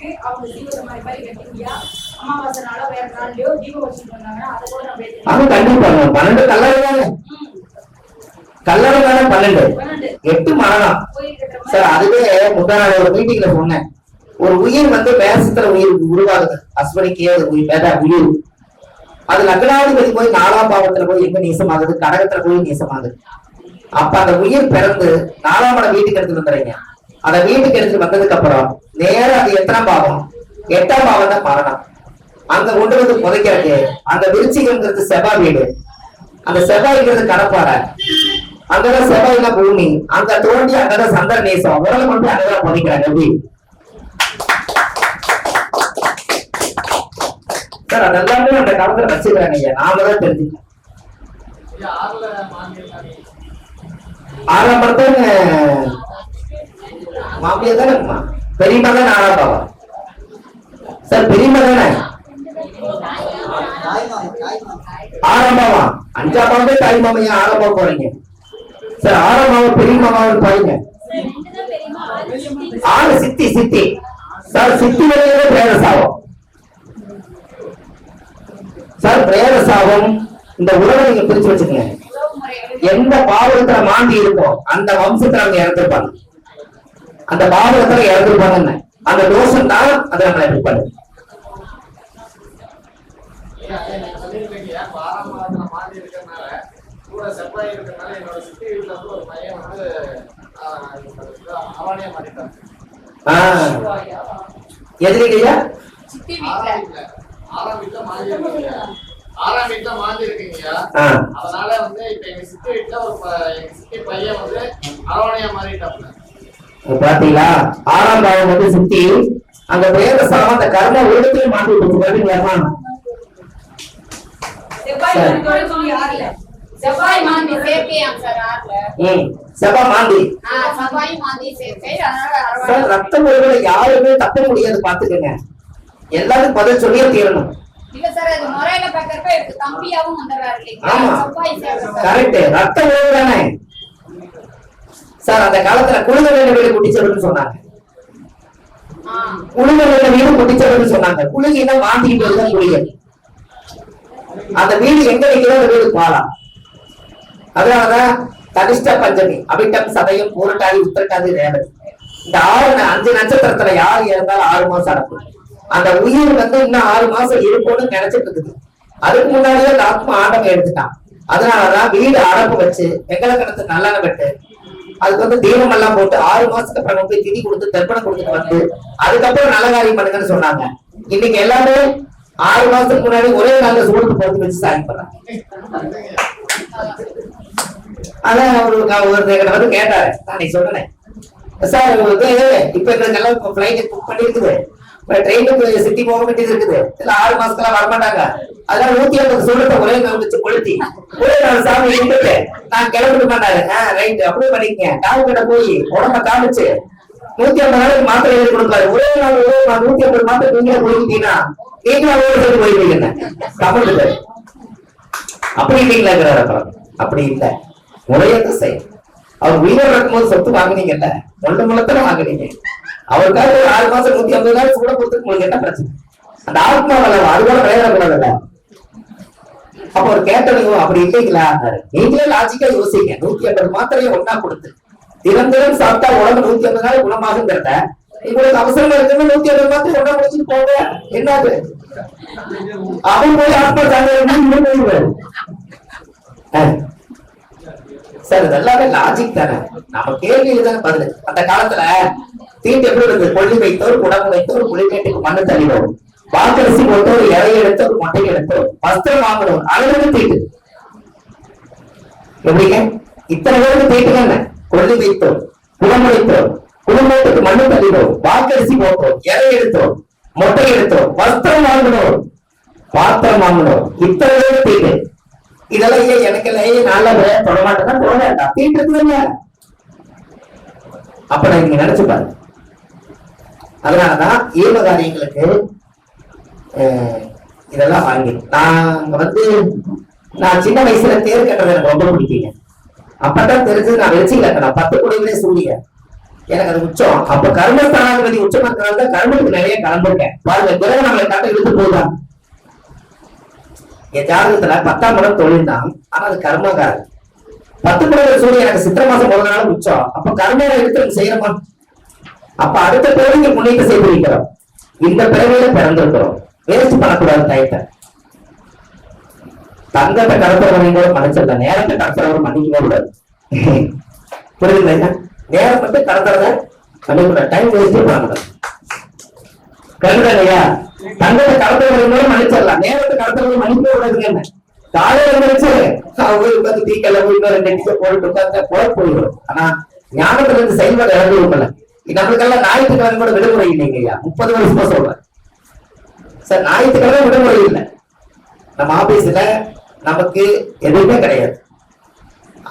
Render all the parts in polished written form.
வச்சுட்டு அவங்க தீபம் மாதிரி கட்டியா அமாவாசை நாளோ வேற நாள்லயோ தீபம் வச்சுட்டு வந்தாங்கன்னா அதை கூட நம்ம கண்டிப்பா 12 கல்லறை தானே, கல்லறை தானே 12 8 மரணம் சார். அதுவே முந்தா நாள் ஒரு மீட்டிங்ல சொன்னேன், ஒரு உயிர் வந்து மேசத்துல உயிர் உருவாகுது, அஸ்வனிக்கே உயிர், அது லக்னாதிபதி போய் 4ஆம் பாவத்துல போய் எங்க நேசமாகுது, கடகத்துல போய் நேசமாகுது. அப்ப அந்த உயிர் பிறந்து 4ஆம் இடம் வீட்டுக்கு எடுத்துட்டு வந்துடுறீங்க. அந்த வீட்டுக்கு எடுத்துட்டு வந்ததுக்கு அப்புறம் நேரம் அது எத்தனாம் பாவம், 8ஆம் பாவம் தான் மரணம். அங்க கொண்டு வந்து புதைக்கிறது. அந்த விருச்சிகங்கிறது செவ்வாய் வீடு, அந்த செவ்வாய்ங்கிறது கடப்பாறை, அங்கதான் செவ்வாய்ல பூமி, அங்க தோண்டி அங்கதான் சந்திர நேசம், உடலை கொண்டு அங்கதான் புதைக்கிறாங்க. எப்படி சார் அதெல்லாமே அந்த காலத்துல வச்சுக்கிறாங்க ஐயா, நாம தான் தெரிஞ்சுக்கலாம். 6ஆம் படத்தான மாப்பிள்ளைய தானே இருக்குமா, பெரியமா தான் 4ஆம் பாவம் சார், பெரியமா தானே 6ஆம் பாவம், 5ஆம் பாவம் தாய் மாமையா 6ஆம் பாவம் போறீங்க சார். 6ஆம் பாவம் பெரிய மாமாவும் பாருங்க. 6 சித்தி சித்தி சார், சித்தி வரையில பிரேத சாபம் சார், பிரேத சாபம். இந்த உறவை நீங்க பிரிச்சு வச்சுக்கங்க. எந்த பாவகத்துல மாண்டி இருக்கோ அந்த வம்சத்துல அவங்க இறந்துருப்பாங்க, அந்த பாவகத்துல இறந்துருப்பாங்க. அந்த தோஷம் தான் அதை நம்ம எப்படி பண்ணுது. எதுலையா 6ஆம் வீட்டுல மாந்தி இருக்கீங்க. அதனால வந்து இப்ப எங்க சித்தி வீட்டுல எங்க சித்தி பையன் வந்து அரவணையா மாறிட்டாப்ல. பாத்தீங்களா, 6ஆம் பாவம் வந்து சித்தி, அங்க பிரேத சாபம் அந்த கர்ம உலகத்தையும் மாற்றி கொடுத்துருக்காரு. செவ்வாய் மாந்தி சேர்க்கையாம் சார் 6ல. செவ்வாய் மாந்தி செவ்வாய் மாந்தி சேர்க்கை. சார் ரத்த முறைகளை யாருமே தப்ப முடியாது, பாத்துக்கங்க. எல்லாரும் பதில் சொல்லியே தீரணும். இல்ல சார், அது முறையில பார்க்கறப்ப எனக்கு தம்பியாவும் வந்துறாரு இல்லையா, செவ்வாய் சேர்க்கை கரெக்ட். ரத்த உறவு தானே சார். அந்த காலத்துல குழுதவேல வீடு குட்டிச்சவர்னு சொன்னாங்க, குழுதவேல வீடு குட்டிச்சவர்னு சொன்னாங்க. குழுகினா மாந்திக்கிட்டு வருதான் குளிக. அந்த வீடு எங்க வைக்கிறோம், அந்த வீடு பாலாம். அதனாலதான் கனிஷ்ட பஞ்சமி, அபிட்டம், சதயம், பூரட்டாதி, உத்திரட்டாதி, ரேவதி, இந்த 5 நட்சத்திரத்துல யார் இருந்தாலும் 6 மாசம் அடக்கும். அந்த உயிர் வந்து இன்னும் 6 மாசம் இருக்கும்னு நினைச்சிட்டு இருக்குது. அதுக்கு முன்னாடியே அந்த ஆத்மா ஆட்டம் எடுத்துட்டான். அதனாலதான் வீடு அடப்பு வச்சு வெங்கலக்கணத்துக்கு நல்லெண்ணெய் பெட்டு அதுக்கு வந்து தீபம் எல்லாம் போட்டு 6 மாசத்துக்கு அப்புறம் போய் திதி கொடுத்து தர்ப்பணம் கொடுத்துட்டு வந்து அதுக்கப்புறம் நல்ல காரியம் பண்ணுங்கன்னு சொன்னாங்க. இன்னைக்கு எல்லாமே 6 மாசத்துக்கு முன்னாடி ஒரே நாள்ல சூழலுக்கு போட்டு வச்சு சாமி பண்றாங்க. அதான் ஒருத்தர் வந்து கேட்டாரு, நான் சொன்னேன் சார் இப்ப எல்லாம் பிளைட் புக் பண்ணிருக்குது, ட்ரெயினுக்கு சிட்டி போக வேண்டியது இருக்குது, இல்ல 6 மாசத்துலாம் வரமாட்டாங்க. அதனால 150 சூழத்தை ஒரே நாள் வச்சு கொளுத்தி ஒரே நாள் சாமி இருந்துட்டு நான் கிளம்பிட்டு மாட்டாரு. ரைட் அப்படியே பண்ணிக்கங்க. டாக்டர்கிட்ட போய் உடம்ப காமிச்சு 150 நாளைக்கு மாத்திரை எழுதி கொடுப்பாரு. ஒரே நாள் 150 மாத்திரை நீங்க கொடுத்தீங்கன்னா நீங்களும் ஓடி சேர்ந்து போயிருவீங்க தமிழ். அப்படி இல்லைங்களாங்கிறார். அப்புறம் அப்படி இல்லை, முறைய திசை. அவர் உயிரோடு இருக்கும்போது சொத்து வாங்கினீங்கல்ல, முள்ளத்தனை வாங்கினீங்க. அவருக்காக ஒரு 6 மாசம் 150 நாள் கூட கொடுத்துட்டு உங்களுக்கு என்ன பிரச்சனை? அந்த ஆத்மா வளம் அதுபோல விளையாடக்கூடாதுல்ல. அப்ப அவர் கேட்டவங்க அப்படி இல்லைங்களா, நீங்களே லாஜிக்கா யோசிங்க. 150 மாத்திரையை ஒன்னா கொடுத்து தினம் சாப்பிட்டா உடம்பு 150 நாள் குணமாகுங்கிறத உங்களுக்கு அவசரமா இருக்குன்னு 150 மாத்திரை ஒன்னா முடிச்சுட்டு போங்க. என்னது அவன் போய் ஆத்மா சாங்க சார், இதெல்லாமே லாஜிக் தானே. நம்ம கேள்வியில தானே பதில். அந்த காலத்துல தீட்டு எப்படி இருக்கு, கொள்ளி வைத்தோர், குடம்பு வைத்தோர், புலிமேட்டுக்கு மண்ணு தள்ளினோர், வாக்கரிசி போட்டோர், இறையை எடுத்தோர், மொட்டை எடுத்தோர், வஸ்திரம் வாங்கினோர், அளவுக்கு தீட்டு. எப்படிங்க இத்தனை பேருக்கு தீட்டுங்க? கொள்ளி வைத்தோர், குடம்பு வைத்தோர், குடும்பத்துக்கு மண்ணு தள்ளினோர், வாக்கரிசி போட்டோர், இறை எடுத்தோர், மொட்டை எடுத்தோர், வஸ்திரம் வாங்கினோர், பாத்திரம் வாங்கினோர், இத்தனை பேருக்கு தீட்டு. இதெல்லாம் எனக்கு நல்ல தொட மாட்டேன்னா தொட வேண்டாம், தீட்டு இருக்குதுங்க. அப்ப நான் இங்க நினைச்சு பாரு. அதனாலதான் ஈம காரியங்களுக்கு இதெல்லாம் வாங்கி நான் சின்ன வயசுல தேர் கட்டுறது எனக்கு ரொம்ப பிடிக்குங்க. அப்பதான் தெரிஞ்சு நான் வெற்றி கட்டணும் 10 குடைகளே சூடிய எனக்கு அது உச்சம். அப்ப கர்மஸ்தானாதிபதி உச்சம் இருக்கிறனால கர்மத்துக்கு நிறைய கலந்துருக்கேன். பாருங்க கிரகம் நம்மளை காட்ட இழுத்து போகுதா? என் ஜாதகத்துல 10ஆம் இடம் தொழில் தான், ஆனா அது கர்மகாரம். 10 குடங்கள் சூரியன் எனக்கு சித்திரை மாசம் முதல் நாள் உச்சம். அப்ப கர்ம எடுத்து செய்யறோமா? அப்ப அடுத்த பிறகு முன்னேற்ற செய்து வைக்கிறோம். இந்த பிறவையில பிறந்திருக்கிறோம். வேஸ்ட் பண்ணக்கூடாது டயத்தை. தங்கத்தை கடத்துறவங்க கூட மன்னிச்சிடலாம், நேரத்தை கடத்துறவங்க மன்னிக்கவே கூடாது. புரியுதுங்களா? நேரம் மட்டும் கடத்துறத மன்னிக்கூடாது, டைம் வேஸ்டே பண்ணக்கூடாது. கருதா இல்லையா? தங்கத்தை கடத்துறவங்க கூட மன்னிச்சிடலாம், நேரத்தை கடத்துறவங்க மன்னிக்கவே கூடாதுங்க. என்ன காலையில நினைச்சு அவங்க உட்காந்து டீ கிளம்பி இன்னொரு 2 டிக்கெட் போட்டு உட்காந்து போட போயிடும். ஆனா ஞானத்துல இருந்து செயல்பாடு இறந்து விடல. நம்மளுக்கெல்லாம் ஞாயிற்றுக்கிழமை கூட விடுமுறை இல்லைங்க ஐயா, 30 வருஷமா சொல்றேன் சார். ஞாயிற்றுக்கிழமை விடுமுறை இல்லை நம்ம ஆபீஸ்ல, நமக்கு எதுவுமே கிடையாது.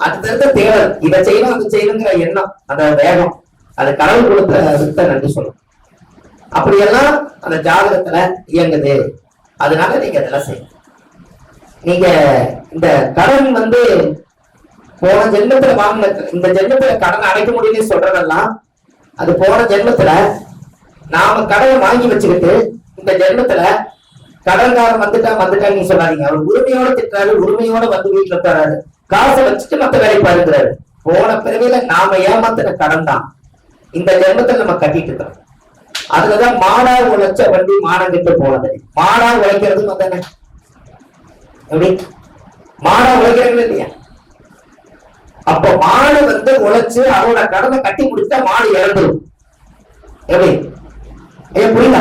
அடுத்தடுத்த தேடல், இதை செய்யணும் அது செய்யணுங்கிற எண்ணம், அந்த வேகம், அது கடவுள் கொடுத்த வித்த நன்றி சொல்லணும். அப்படியெல்லாம் அந்த ஜாதகத்துல இயங்குது. அதனால நீங்க அதெல்லாம் செய்யணும். நீங்க இந்த கடன் போன ஜென்மத்துல வாங்கின, இந்த ஜென்மத்துல கடன் அடைக்க முடியும்னு சொல்றதெல்லாம் அது போன ஜென்மத்துல நாம கடனை வாங்கி வச்சுக்கிட்டு இந்த ஜென்மத்துல கடன்காரன் வந்துட்டான்னு நீ சொல்லாதீங்க. அவர் உரிமையோட திட்டுறாரு, உரிமையோட வீட்டுல உட்காராரு, காசை வச்சுட்டு மத்த வேலை பாருங்கிறாரு. போன பிறவில நாம ஏமாத்தின கடன் தான் இந்த ஜென்மத்துல நம்ம கட்டிட்டு இருக்கோம். அதுலதான் மாடா உழைச்ச வண்டி மானம் கிட்ட போனது. மாடா உழைக்கிறது வந்தானே எப்படி? மாடா உழைக்கிறது இல்லையா? அப்ப மாடு உழைச்சு அவரோட கடனை கட்டி முடிச்சா மாடு இறந்துடும். எப்படி? ஏன் புரியல?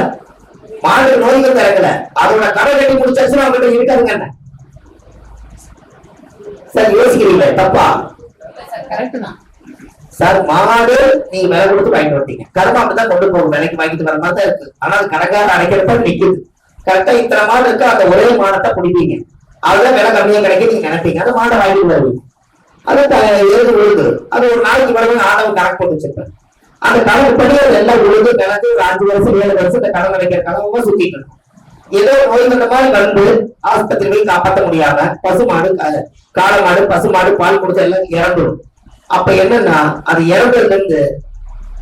மாடு நோய்கள் இறங்கல, அதோட கடை கட்டி முடிச்சாச்சுன்னா அவங்ககிட்ட இருக்காதுங்க. என்ன சார் யோசிக்கிறீங்க? தப்பா சார்? மாடு நீங்க விலை கொடுத்து வாங்கிட்டு வந்தீங்க, கருமா அப்படிதான் கொண்டு போகும், விலைக்கு வாங்கிட்டு வர மாதிரி தான் இருக்கு. ஆனா அது கடைக்கார அடைக்கிறப்ப நிக்குது. கரெக்டா இத்தனை மாடு இருக்கு, அந்த ஒரே மாடத்தை குடிப்பீங்க, அதுதான் விலை கம்மியா கிடைக்கும் நீங்க நினைப்பீங்க. அந்த மாடை வாங்கிட்டு வருவீங்க, அது எழுது உழுது, அது ஒரு நாளைக்கு பிறகு ஆண்டவன் கணக்கு போட்டு வச்சிருப்பேன். அந்த கணக்கு படி அது எல்லாம் உழுது கிடந்து ஒரு 5 வருஷம் 7 வருஷம் இந்த கடன் நினைக்கிற கனவா சுத்திட்டு இருக்கும். ஏதோ நோய் வந்த மாதிரி ஆஸ்பத்திரி போய் காப்பாற்ற முடியாம பசுமாடு, காளை மாடு, பசுமாடு பால் கொடுத்து எல்லாம் இறந்துடும். அப்ப என்னன்னா அது இறந்ததுல இருந்து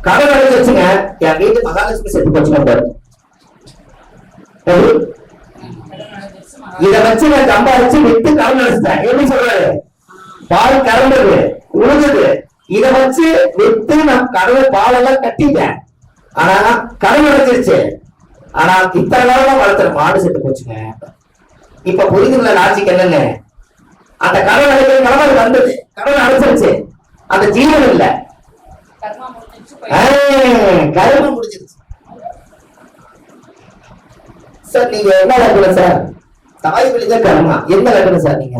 கடன் அடைஞ்சு வச்சுங்க. என் வீட்டு மகாலட்சுமி செத்து போச்சுங்க. இத வச்சு நான் சம்பாதிச்சு விட்டு கடன் அடைச்சிட்டேன். எப்படி சொல்றாரு? பால் கறந்தது உழுது, இத வச்சு வித்து நான் கடலை பாலெல்லாம் கட்டிட்டேன். ஆனா கடன் அடைஞ்சிருச்சு. ஆனா இத்தனை நாளா வளர்த்துற மாடு செத்து போச்சுங்க. இப்ப புரிதுங்களா லாஜிக் என்னன்னு? அந்த கடன் அடைக்கிற கடமை வந்தது, கடன் அடைச்சிருச்சு, அந்த ஜீவன் இல்ல, கர்மம் முடிஞ்சிருச்சு. சார் நீங்க என்ன லக்னம் சார்? தாய் வழிதான் கர்மா. என்ன லக்னம் சார் நீங்க?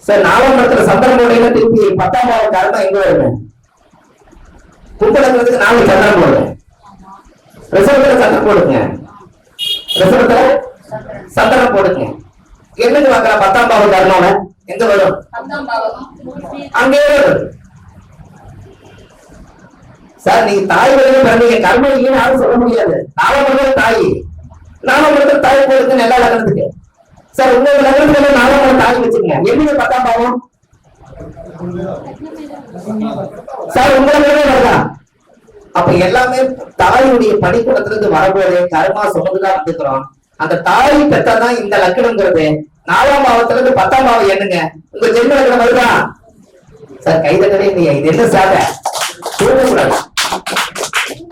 சார் 4ஆம் இடத்துல சந்திரன் போடையில திருப்பி 10ஆம் பாவம் கர்மா எங்க வருவேன்? கும்பலக்கிறதுக்கு 4 சந்திரன் போடுவேன். ரிசர்வத்துல சந்திரன் போடுங்க, ரிசர்வத்துல சந்திரன் போடுங்க. என்னன்னு பாக்குற 10ஆம் பாவம் கர்மாவ எங்க வரும்? அங்கே வரும். சார் நீங்க தாய் வழியில பிறந்தீங்க, கர்மம் இல்லைன்னு யாரும் சொல்ல முடியாது. 4ஆம் இடத்துல தாய், 4ஆம் இடத்துல தாய் போடுறது எல்லா லக்னத்துக்கு. சார் உங்க லக்னத்துல 4ஆம் இடம் தாய் வச்சுங்க, எப்படி 10ஆம் பாவம்? சார் உங்களுக்கு வருதா? அப்ப எல்லாமே தாயுடைய பணிக்கூடத்துல இருந்து வரம்போதே கர்மா சுமந்துதான் வந்துக்கிறோம். அந்த தாய் பெற்றாதான் இந்த லக்னம்ங்கிறது. 4ஆம் பாவத்துல இருந்து 10ஆம் பாவம் என்னங்க? உங்க ஜென்ம லக்னம் வருதா? சார் கைதட்டவே இல்லையா? இது என்ன சார்? கூடாது.